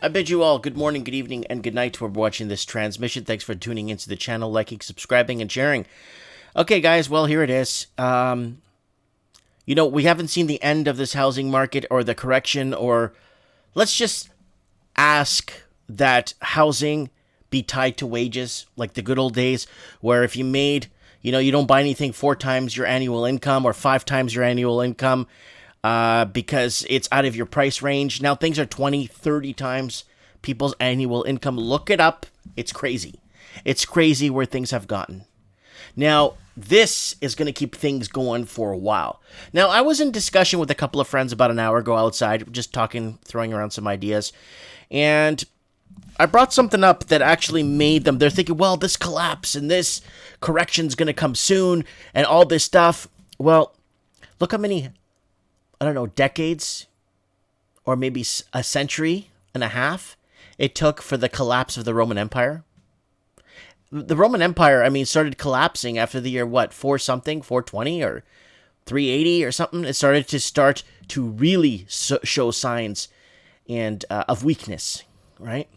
I bid you all good morning, good evening, and good night whoever watching this transmission. Thanks for tuning into the channel, liking, subscribing, and sharing. Okay, guys, well, here it is. We haven't seen the end of this housing market or the correction, or let's just ask that housing be tied to wages like the good old days where if you made, you don't buy anything 4 times your annual income or 5 times your annual income, because it's out of your price range. Now things are 20, 30 times people's annual income. Look it up. It's crazy. It's crazy where things have gotten. Now, this is going to keep things going for a while. Now, I was in discussion with a couple of friends about an hour ago outside, just talking, throwing around some ideas, and I brought something up that actually made them, they're thinking, well, this collapse and this correction's going to come soon and all this stuff. Well, look how many, decades or maybe a century and a half it took for the collapse of the Roman Empire. The Roman Empire, started collapsing after the year, 420 or 380 or something. It started to really show signs of weakness, right?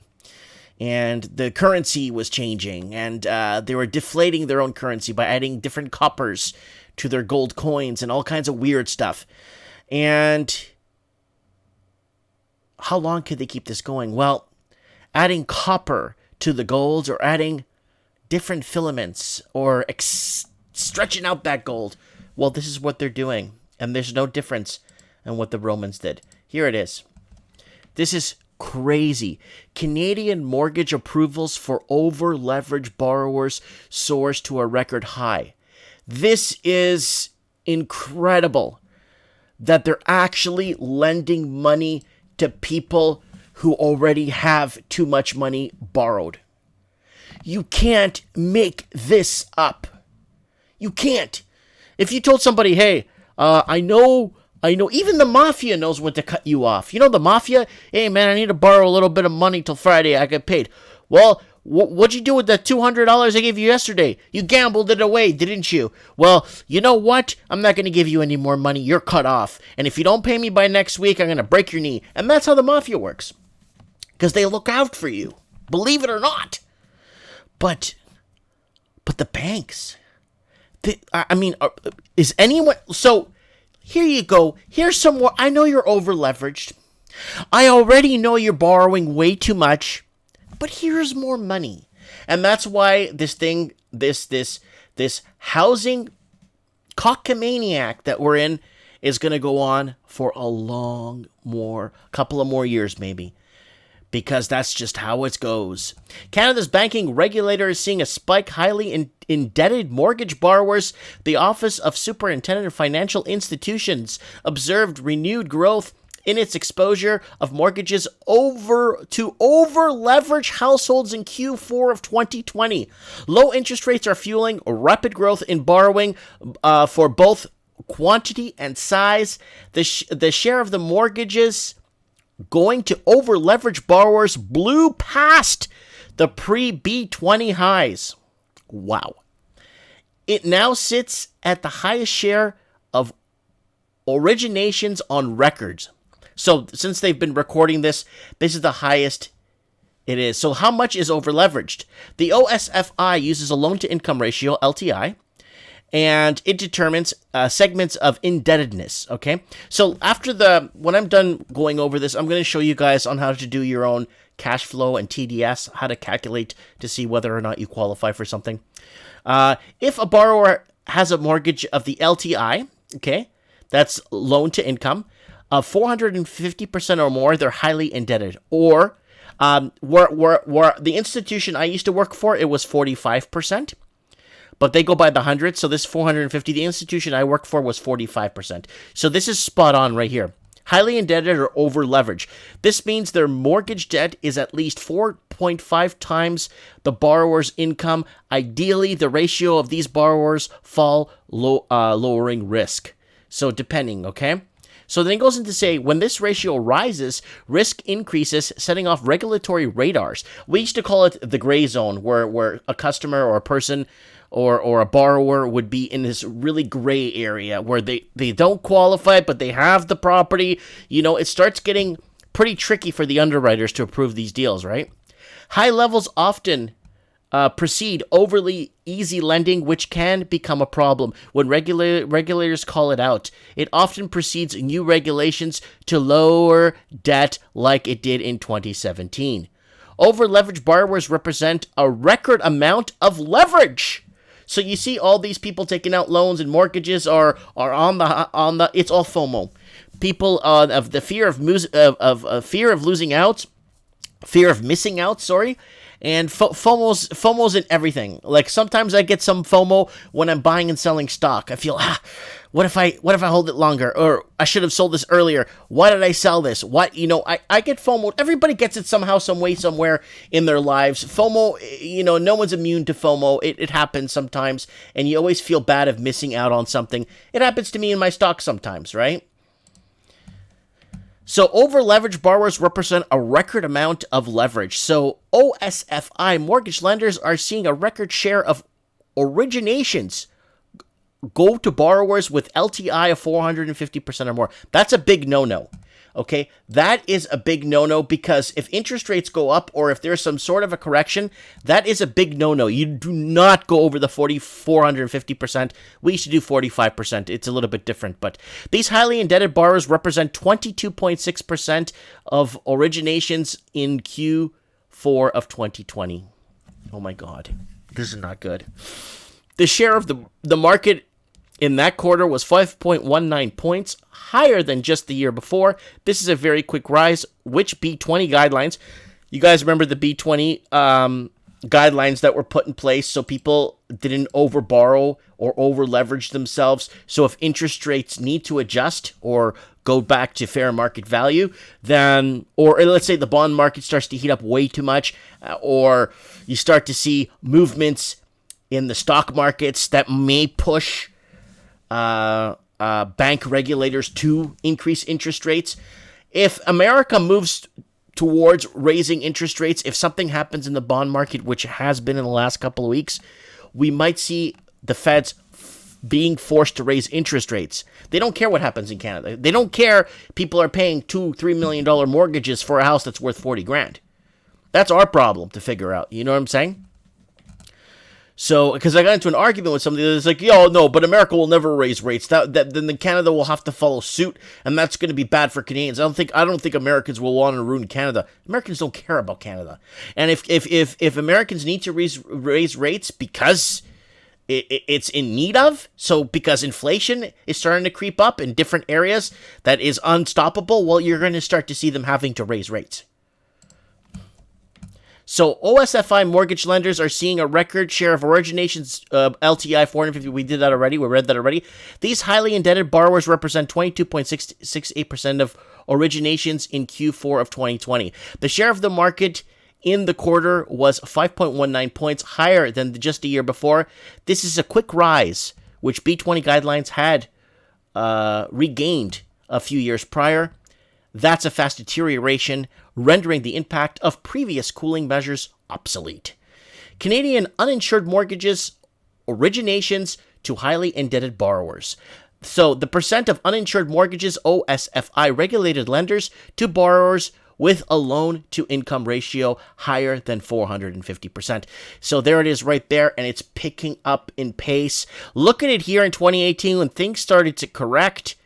And the currency was changing, and they were deflating their own currency by adding different coppers to their gold coins and all kinds of weird stuff. And how long could they keep this going? Well, adding copper to the golds or adding different filaments or stretching out that gold. Well, this is what they're doing, and there's no difference in what the Romans did. Here it is. This is crazy. Canadian mortgage approvals for over-leveraged borrowers soars to a record high. This is incredible that they're actually lending money to people who already have too much money borrowed. You can't make this up. You can't. If you told somebody, hey, I know, even the mafia knows when to cut you off. You know the mafia? Hey, man, I need to borrow a little bit of money till Friday. I get paid. Well, what'd you do with that $200 I gave you yesterday? You gambled it away, didn't you? Well, you know what? I'm not going to give you any more money. You're cut off. And if you don't pay me by next week, I'm going to break your knee. And that's how the mafia works. Because they look out for you. Believe it or not. But the banks, is anyone, so here you go, here's some more, I know you're over leveraged, I already know you're borrowing way too much, but here's more money, and that's why this housing cockamaniac that we're in is going to go on for a couple of more years maybe. Because that's just how it goes. Canada's banking regulator is seeing a spike highly indebted mortgage borrowers. The Office of Superintendent of Financial Institutions observed renewed growth in its exposure of mortgages to over-leveraged households in Q4 of 2020. Low interest rates are fueling rapid growth in borrowing for both quantity and size. The share of the mortgages going to over-leveraged borrowers blew past the pre-B20 highs. Wow. It now sits at the highest share of originations on records. So since they've been recording this is the highest it is. So how much is over-leveraged? The OSFI uses a loan-to-income ratio, LTI, and it determines segments of indebtedness, okay? So when I'm done going over this, I'm going to show you guys on how to do your own cash flow and TDS, how to calculate to see whether or not you qualify for something. If a borrower has a mortgage of the LTI, okay, that's loan to income, of 450% or more, they're highly indebted. Or where the institution I used to work for, it was 45%. But they go by the 100, so this 450, the institution I worked for was 45%. So this is spot on right here. Highly indebted or over leveraged. This means their mortgage debt is at least 4.5 times the borrower's income. Ideally, the ratio of these borrowers fall lowering risk. So depending, okay? So then it goes on to say, when this ratio rises, risk increases, setting off regulatory radars. We used to call it the gray zone, where a customer or a person or a borrower would be in this really gray area where they don't qualify, but they have the property. You know, it starts getting pretty tricky for the underwriters to approve these deals, right? High levels often precede overly easy lending, which can become a problem when regulators call it out. It often precedes new regulations to lower debt like it did in 2017. Over-leveraged borrowers represent a record amount of leverage. So you see all these people taking out loans and mortgages are on the it's all FOMO. People of the fear of losing out, fear of missing out, sorry. And FOMO's in everything. Like sometimes I get some FOMO when I'm buying and selling stock. I feel, what if I hold it longer? Or I should have sold this earlier. Why did I sell this? I get FOMO. Everybody gets it somehow, some way, somewhere in their lives. FOMO, no one's immune to FOMO. It happens sometimes, and you always feel bad of missing out on something. It happens to me in my stock sometimes, right? So over-leveraged borrowers represent a record amount of leverage. So OSFI mortgage lenders are seeing a record share of originations go to borrowers with LTI of 450% or more. That's a big no-no. Okay, that is a big no-no because if interest rates go up or if there's some sort of a correction, that is a big no-no. You do not go over the 450%. We used to do 45%. It's a little bit different, but these highly indebted borrowers represent 22.6% of originations in Q4 of 2020. Oh my God, this is not good. The share of the market in that quarter was 5.19 points, higher than just the year before. This is a very quick rise, which B20 guidelines, you guys remember the B20 guidelines that were put in place so people didn't overborrow or over-leverage themselves. So if interest rates need to adjust or go back to fair market value, then, or let's say the bond market starts to heat up way too much, or you start to see movements in the stock markets that may push bank regulators to increase interest rates. If America moves towards raising interest rates, if something happens in the bond market, which has been in the last couple of weeks, we might see the Feds being forced to raise interest rates. They don't care what happens in Canada. They don't care people are paying $2-3 million mortgages for a house that's worth 40 grand. That's our problem to figure out. You know what I'm saying? So, because I got into an argument with somebody that's like, no, but America will never raise rates. Then Canada will have to follow suit, and that's going to be bad for Canadians. I don't think Americans will want to ruin Canada. Americans don't care about Canada. And if Americans need to raise rates because it's in need of, so because inflation is starting to creep up in different areas that is unstoppable, well, you're going to start to see them having to raise rates. So OSFI mortgage lenders are seeing a record share of originations, LTI 450. We did that already. We read that already. These highly indebted borrowers represent 22.68% of originations in Q4 of 2020. The share of the market in the quarter was 5.19 points higher than just a year before. This is a quick rise, which B20 guidelines had regained a few years prior. That's a fast deterioration, rendering the impact of previous cooling measures obsolete. Canadian uninsured mortgages originations to highly indebted borrowers. So the percent of uninsured mortgages OSFI regulated lenders to borrowers with a loan-to-income ratio higher than 450%. So there it is right there, and it's picking up in pace. Look at it here in 2018 when things started to correct,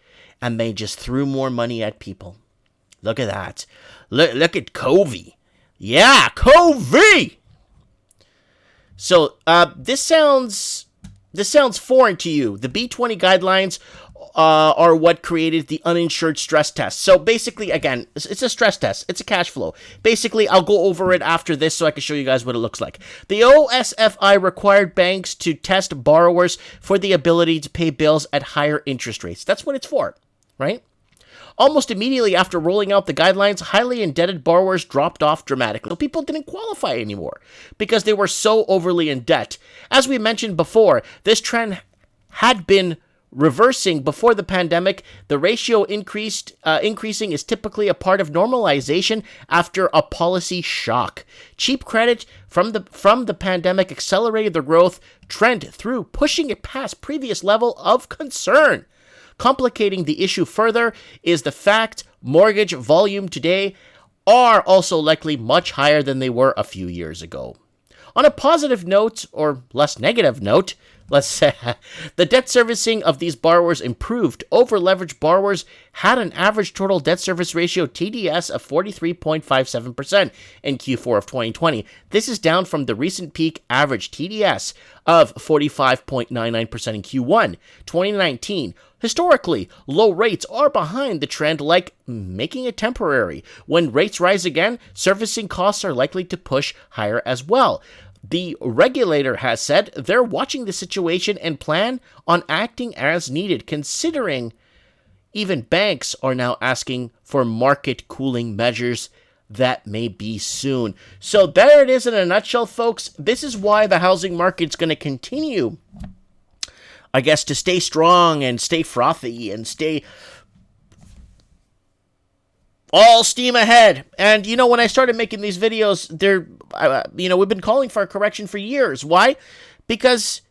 and they just threw more money at people. Look at that. Look at Covey. Yeah, Covey! So this sounds foreign to you. The B20 guidelines are what created the uninsured stress test. So basically, again, it's a stress test. It's a cash flow. Basically, I'll go over it after this so I can show you guys what it looks like. The OSFI required banks to test borrowers for the ability to pay bills at higher interest rates. That's what it's for, right? Almost immediately after rolling out the guidelines, highly indebted borrowers dropped off dramatically. People didn't qualify anymore because they were so overly in debt. As we mentioned before, this trend had been reversing before the pandemic. The ratio increasing is typically a part of normalization after a policy shock. Cheap credit from the pandemic accelerated the growth trend through pushing it past previous level of concern. Complicating the issue further is the fact mortgage volume today are also likely much higher than they were a few years ago. On a positive note, or less negative note, let's say the debt servicing of these borrowers improved. Over-leveraged borrowers had an average total debt service ratio TDS of 43.57% in Q4 of 2020. This is down from the recent peak average TDS of 45.99% in Q1 2019. Historically, low rates are behind the trend, like making it temporary. When rates rise again, servicing costs are likely to push higher as well. The regulator has said they're watching the situation and plan on acting as needed, considering even banks are now asking for market cooling measures that may be soon. So there it is in a nutshell, folks. This is why the housing market's going to continue, I guess, to stay strong and stay frothy and stay all steam ahead. And, when I started making these videos, we've been calling for a correction for years. Why? Because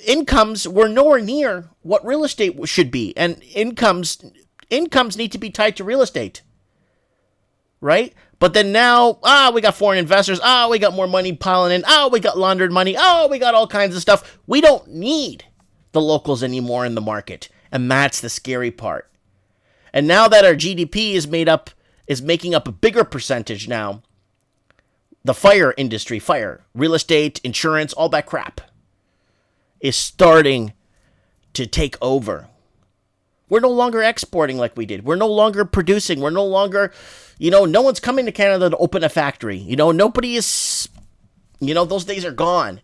incomes were nowhere near what real estate should be. And incomes need to be tied to real estate. Right? But then now, we got foreign investors. We got more money piling in. We got laundered money. We got all kinds of stuff. We don't need the locals anymore in the market. And that's the scary part. And now that our GDP is making up a bigger percentage now, the FIRE industry, real estate, insurance, all that crap, is starting to take over. We're no longer exporting like we did. We're no longer producing. We're no longer, no one's coming to Canada to open a factory. Nobody is, those days are gone.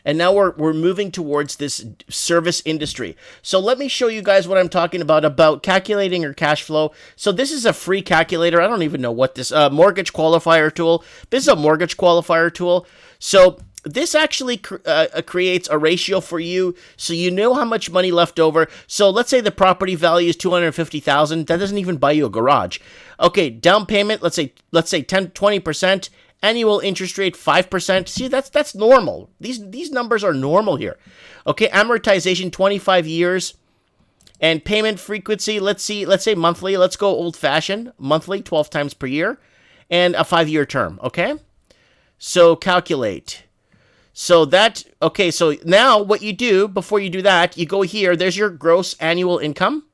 And now we're moving towards this service industry. So let me show you guys what I'm talking about calculating your cash flow. So this is a free calculator. I don't even know what this, mortgage qualifier tool. This is a mortgage qualifier tool. So this actually creates a ratio for you, so you know how much money left over. So let's say the property value is $250,000. That doesn't even buy you a garage. Okay, down payment, let's say 20%. Annual interest rate 5%. See, that's normal. These numbers are normal here. Okay, amortization 25 years, and payment frequency. Let's say monthly. Let's go old fashioned monthly, 12 times per year, and a 5-year term. Okay, so calculate. So now what you do before you do that, you go here. There's your gross annual income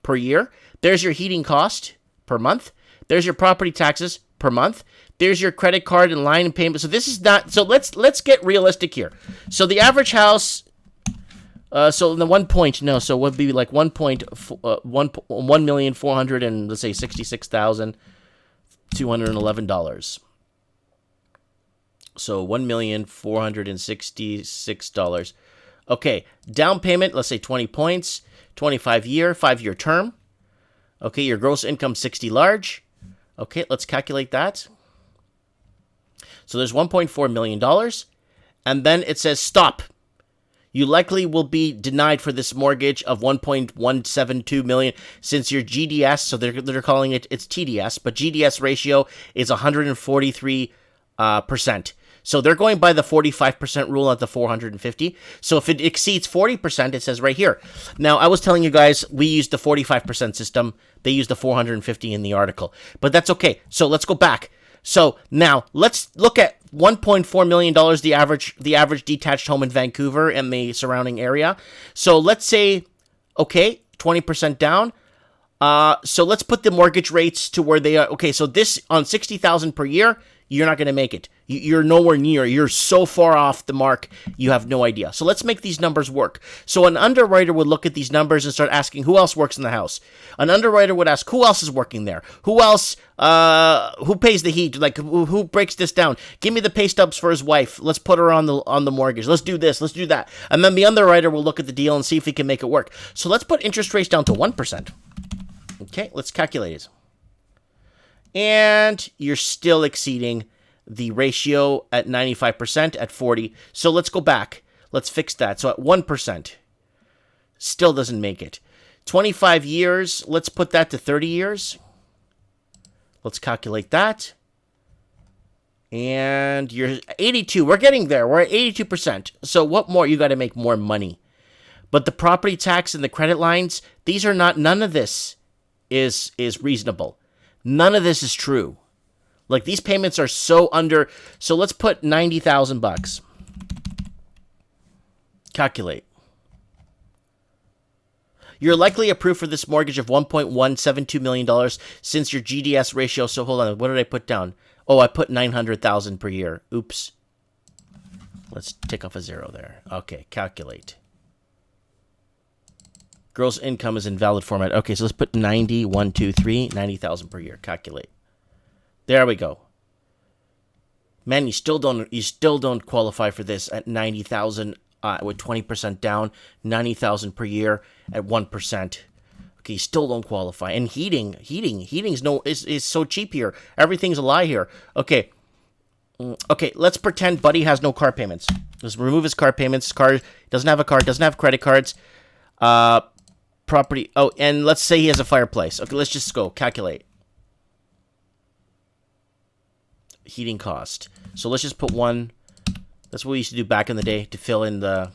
per year. There's your heating cost per month. There's your property taxes per month. There's your credit card and line payment. So this is not, so let's get realistic here. So the average house, so the 1 point, no, so it would be like 1,400 and let's say $66,211. So $1,466. Okay, down payment, let's say 20 points, 5-year term. Okay, your gross income 60 large. Okay, let's calculate that. So there's $1.4 million. And then it says stop. You likely will be denied for this mortgage of $1.172 million since your GDS, so they're calling it's TDS, but GDS ratio is 143%. So they're going by the 45% rule at the 450. So if it exceeds 40%, it says right here. Now, I was telling you guys, we used the 45% system. They used the 450 in the article. But that's okay. So let's go back. So now let's look at $1.4 million, the average detached home in Vancouver and the surrounding area. So let's say, okay, 20% down. So let's put the mortgage rates to where they are. Okay, so this on $60,000 per year, you're not going to make it. You're nowhere near. You're so far off the mark, you have no idea. So let's make these numbers work. So an underwriter would look at these numbers and start asking who else works in the house. An underwriter would ask who else is working there. Who else, who pays the heat? Like who breaks this down? Give me the pay stubs for his wife. Let's put her on the mortgage. Let's do this. Let's do that. And then the underwriter will look at the deal and see if he can make it work. So let's put interest rates down to 1%. Okay, let's calculate it. And you're still exceeding the ratio at 95% at 40. So let's go back. Let's fix that. So at 1%, still doesn't make it. 25 years, let's put that to 30 years. Let's calculate that. And you're 82. We're getting there. We're at 82%. So what more? You got to make more money. But the property tax and the credit lines, these are not, none of this is reasonable. None of this is true. Like, these payments are so under. So let's put $90,000. Calculate. You're likely approved for this mortgage of $1.172 million since your GDS ratio. So hold on, what did I put down? Oh, I put $900,000 per year. Oops. Let's take off a zero there. Okay, calculate. Gross income is in valid format. Okay, so let's put 90,000 per year. Calculate. There we go. Man, you still don't qualify for this at 90,000 with 20% down, 90,000 per year at 1%. Okay, you still don't qualify. And heating's is so cheap here. Everything's a lie here. Okay. Okay, let's pretend Buddy has no car payments. Let's remove his car payments. Car doesn't have a car, doesn't have credit cards. Property. Oh, and let's say he has a fireplace. Okay, let's just go calculate. Heating cost. So let's just put one. That's what we used to do back in the day to fill in the.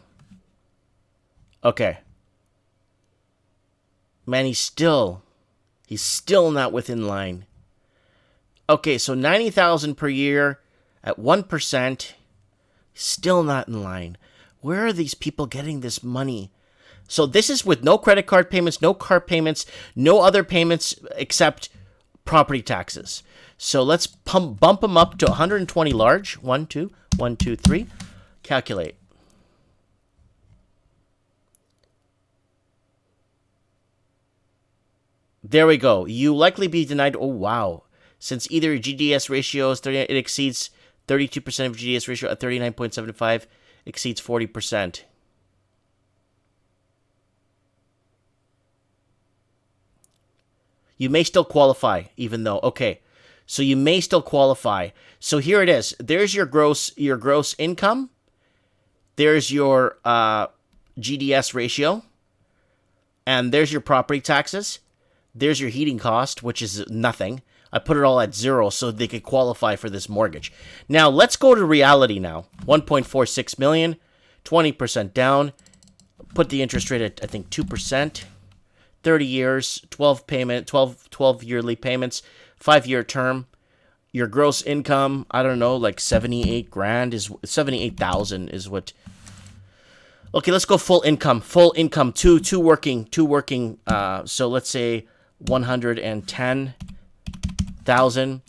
Okay. Man, he's still not within line. Okay, so 90,000 per year at 1%, still not in line. Where are these people getting this money? So this is with no credit card payments, no car payments, no other payments except property taxes. So let's bump them up to 120 large. 1, 2, 1, 2, 3. Calculate. There we go. You likely be denied. Oh, wow. Since either your GDS ratio is 30, it exceeds 32% of GDS ratio at 39.75, exceeds 40%. You may still qualify, even though, okay. So you may still qualify. So here it is. There's your gross income. There's your GDS ratio. And there's your property taxes. There's your heating cost, which is nothing. I put it all at zero so they could qualify for this mortgage. Now, let's go to reality now. 1.46 million, 20% down. Put the interest rate at, I think, 2%. 30 years, 12 yearly payments, 5-year term. Your gross income, I don't know, like 78 grand is 78,000 is what. Okay, let's go full income. Full income, two working. So let's say 110,000.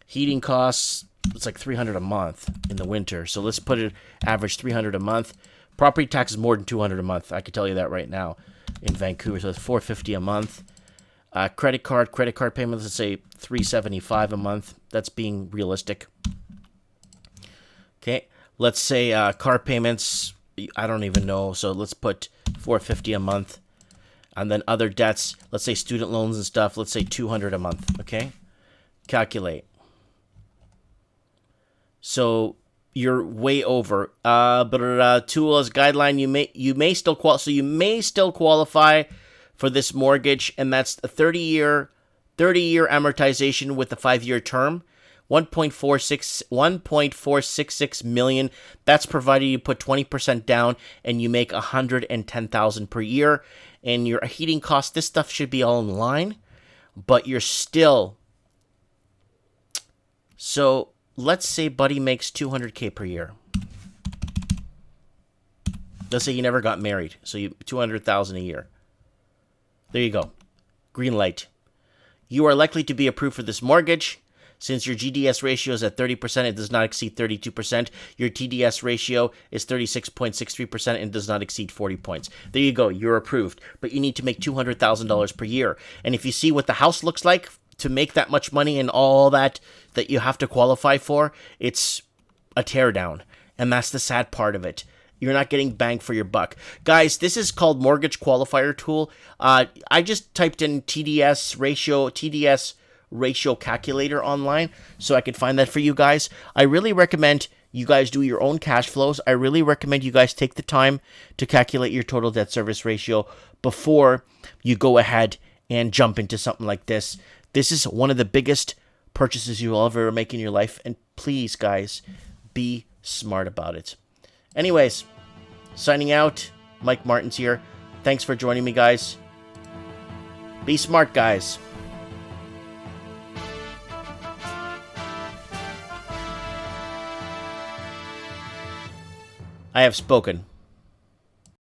Heating costs, it's like 300 a month in the winter. So let's put it average 300 a month. Property tax is more than 200 a month. I can tell you that right now in Vancouver. So it's 450 a month. Credit card payments, let's say 375 a month. That's being realistic. Okay, let's say car payments, I don't even know. So let's put 450 a month. And then other debts, let's say student loans and stuff, let's say 200 a month, okay? Calculate. So you're way over. But tool as guideline, you may still qualify. So you may still qualify for this mortgage, and that's a 30-year amortization with a 5-year term. 1.466 million. That's provided you put 20% down and you make 110,000 per year. And your heating cost, this stuff should be all in line, but you're still. So let's say Buddy makes 200K per year. Let's say he never got married, so you 200,000 a year. There you go. Green light. You are likely to be approved for this mortgage. Since your GDS ratio is at 30%, it does not exceed 32%. Your TDS ratio is 36.63% and does not exceed 40 points. There you go. You're approved. But you need to make $200,000 per year. And if you see what the house looks like to make that much money and all that you have to qualify for, it's a teardown. And that's the sad part of it. You're not getting bang for your buck. Guys, this is called Mortgage Qualifier Tool. I just typed in TDS ratio calculator online so I could find that for you guys. I really recommend you guys do your own cash flows. I really recommend you guys take the time to calculate your total debt service ratio before you go ahead and jump into something like this. This is one of the biggest purchases you'll ever make in your life, and please, guys, be smart about it. Anyways, signing out. Mike Martins here. Thanks for joining me, guys. Be smart, guys. I have spoken.